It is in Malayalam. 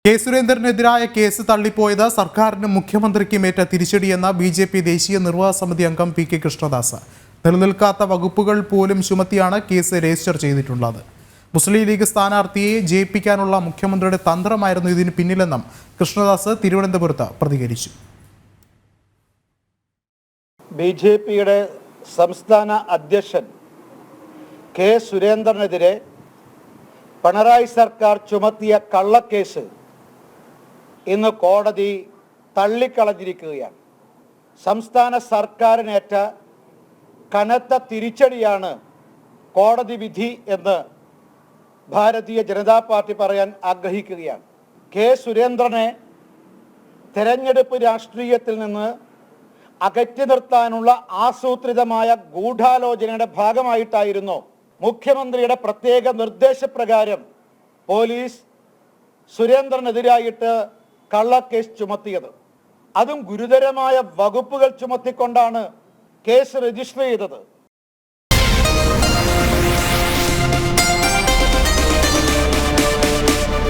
കെ സുരേന്ദ്രനെതിരായ കേസ് തള്ളിപ്പോയത് സർക്കാരിനും മുഖ്യമന്ത്രിക്കുമേറ്റ തിരിച്ചടിയെന്ന ബി.ജെ.പി. ദേശീയ നിർവാഹക സമിതി അംഗം പി.കെ. കൃഷ്ണദാസ്. നിലനിൽക്കാത്ത വകുപ്പുകൾ പോലും ചുമത്തിയാണ് കേസ് രജിസ്റ്റർ ചെയ്തിട്ടുള്ളത്. മുസ്ലിം ലീഗ് സ്ഥാനാർത്ഥിയെ ജയിപ്പിക്കാനുള്ള മുഖ്യമന്ത്രിയുടെ തന്ത്രമായിരുന്നു ഇതിന് പിന്നിലെന്നും കൃഷ്ണദാസ് തിരുവനന്തപുരത്ത് പ്രതികരിച്ചു. ബി.ജെ.പിയുടെ സംസ്ഥാന അധ്യക്ഷൻ കെ സുരേന്ദ്രനെതിരെ പിണറായി സർക്കാർ ചുമത്തിയ കള്ളക്കേസ് ഇന്ന് കോടതി തള്ളിക്കളഞ്ഞിരിക്കുകയാണ്. സംസ്ഥാന സർക്കാരിനേറ്റ കനത്ത തിരിച്ചടിയാണ് കോടതി വിധി എന്ന് ഭാരതീയ ജനതാ പാർട്ടി പറയാൻ ആഗ്രഹിക്കുകയാണ്. കെ സുരേന്ദ്രനെ തെരഞ്ഞെടുപ്പ് രാഷ്ട്രീയത്തിൽ നിന്ന് അകറ്റി നിർത്താനുള്ള ആസൂത്രിതമായ ഗൂഢാലോചനയുടെ ഭാഗമായിട്ടായിരുന്നു മുഖ്യമന്ത്രിയുടെ പ്രത്യേക നിർദ്ദേശപ്രകാരം പോലീസ് സുരേന്ദ്രനെതിരായിട്ട് കള്ളക്കേസ് ചുമത്തിയത്. അതും ഗുരുതരമായ വകുപ്പുകൾ ചുമത്തിക്കൊണ്ടാണ് കേസ് രജിസ്റ്റർ ചെയ്തത്.